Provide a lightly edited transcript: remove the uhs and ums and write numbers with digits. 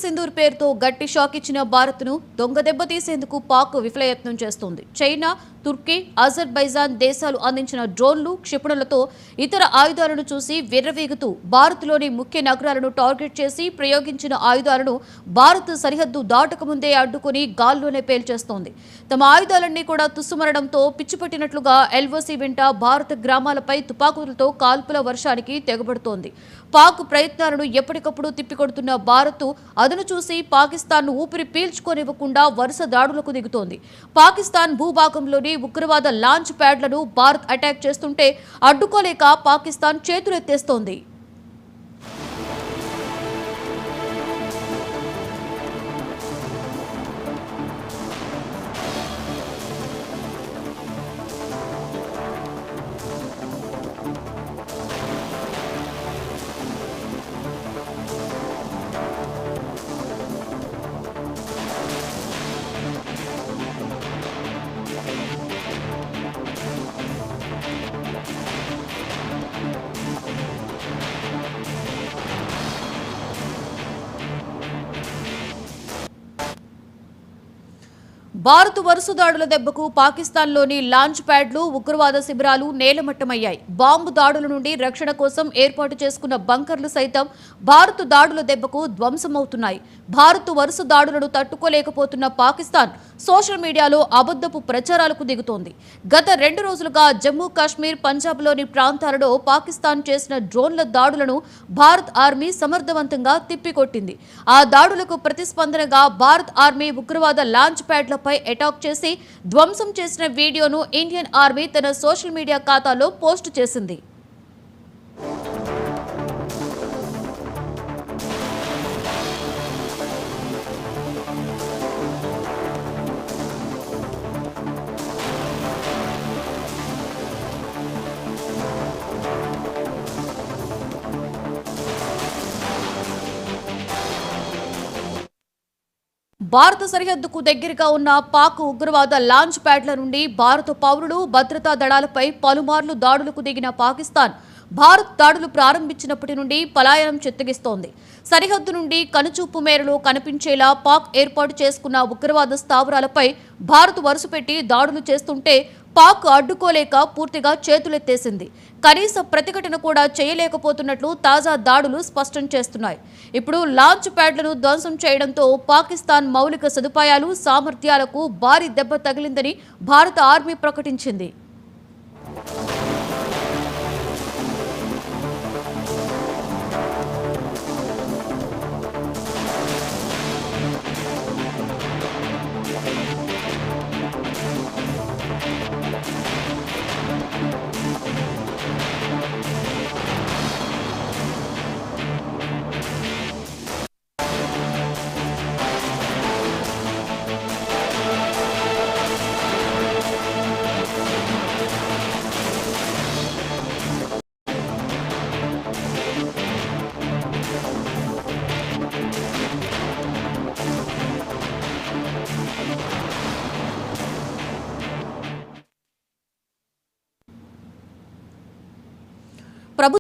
సింధూర్ పేరుతో గట్టి షాక్ ఇచ్చిన భారత్ను దొంగ దెబ్బతీసేందుకు పాక్ విఫలయత్నం చేస్తోంది. చైనా, తుర్కీ, అజర్బైజాన్ దేశాలు అందించిన డ్రోన్లు, క్షిపణులతో ఇతర ఆయుధాలను చూసి విర్రవీగుతూ భారత్లోని ముఖ్య నగరాలను టార్గెట్ చేసి ప్రయోగించిన ఆయుధాలను భారత్ సరిహద్దు దాటకముందే అడ్డుకుని గాల్లోనే పేల్చేస్తోంది. తమ ఆయుధాలన్నీ కూడా తుస్సుమరడంతో పిచ్చిపట్టినట్లుగా ఎల్ఓసి వెంట భారత గ్రామాలపై తుపాకులతో కాల్పుల వర్షానికి తెగబడుతోంది. పాక్ ప్రయత్నాలను ఎప్పటికప్పుడు తిప్పికొడుతున్న భారత్ అదను చూసి పాకిస్తాన్ను ఊపిరి పీల్చుకోనివ్వకుండా వరుస దాడులకు దిగుతోంది. పాకిస్తాన్ భూభాగంలోని ఉగ్రవాద లాంచ్ ప్యాడ్లను భారత్ అటాక్ చేస్తుంటే అడ్డుకోలేక పాకిస్తాన్ చేతులెత్తేస్తోంది. భారత్ వరుస దాడుల దెబ్బకు పాకిస్తాన్లోని లాంచ్ ప్యాడ్లు, ఉగ్రవాద శిబిరాలు నేలమట్టమయ్యాయి. బాంబు దాడుల నుండి రక్షణ కోసం ఏర్పాటు చేసుకున్న బంకర్లు సైతం భారత్ దాడుల దెబ్బకు ధ్వంసమవుతున్నాయి. భారత్ వరుస దాడులను తట్టుకోలేకపోతున్న పాకిస్తాన్ సోషల్ మీడియాలో అబద్ధపు ప్రచారాలకు దిగుతోంది. గత 2 రోజులుగా జమ్మూ కాశ్మీర్, పంజాబ్లోని ప్రాంతాలలో పాకిస్తాన్ చేసిన డ్రోన్ల దాడులను భారత్ ఆర్మీ సమర్థవంతంగా తిప్పికొట్టింది. ఆ దాడులకు ప్రతిస్పందనగా భారత్ ఆర్మీ ఉగ్రవాద లాంచ్ ప్యాడ్లపై అటాక్ చేసి ధ్వంసం చేసిన వీడియోను ఇండియన్ ఆర్మీ తన సోషల్ మీడియా ఖాతాలో పోస్టు చేసింది. భారత సరిహద్దుకు దగ్గరగా ఉన్న పాక్ ఉగ్రవాద లాంచ్ ప్యాడ్ల నుండి భారత పౌరులు, భద్రతా దళాలపై పలుమార్లు దాడులకు దిగిన పాకిస్తాన్ భారత్ దాడులు ప్రారంభించినప్పటి నుండి పలాయనం చిత్తగిస్తోంది. సరిహద్దు నుండి కనుచూపు మేరలో కనిపించేలా పాక్ ఏర్పాటు చేసుకున్న ఉగ్రవాద స్థావరాలపై భారత్ వరుసపెట్టి దాడులు చేస్తుంటే పాక్ అడ్డుకోలేక పూర్తిగా చేతులెత్తేసింది. కనీస ప్రతిఘటన కూడా చేయలేకపోతున్నట్లు తాజా దాడులు స్పష్టం చేస్తున్నాయి. ఇప్పుడు లాంచ్ ప్యాడ్లను ధ్వంసం చేయడంతో పాకిస్తాన్ మౌలిక సదుపాయాలు, సామర్థ్యాలకు భారీ దెబ్బ తగిలిందని భారత ఆర్మీ ప్రకటించింది.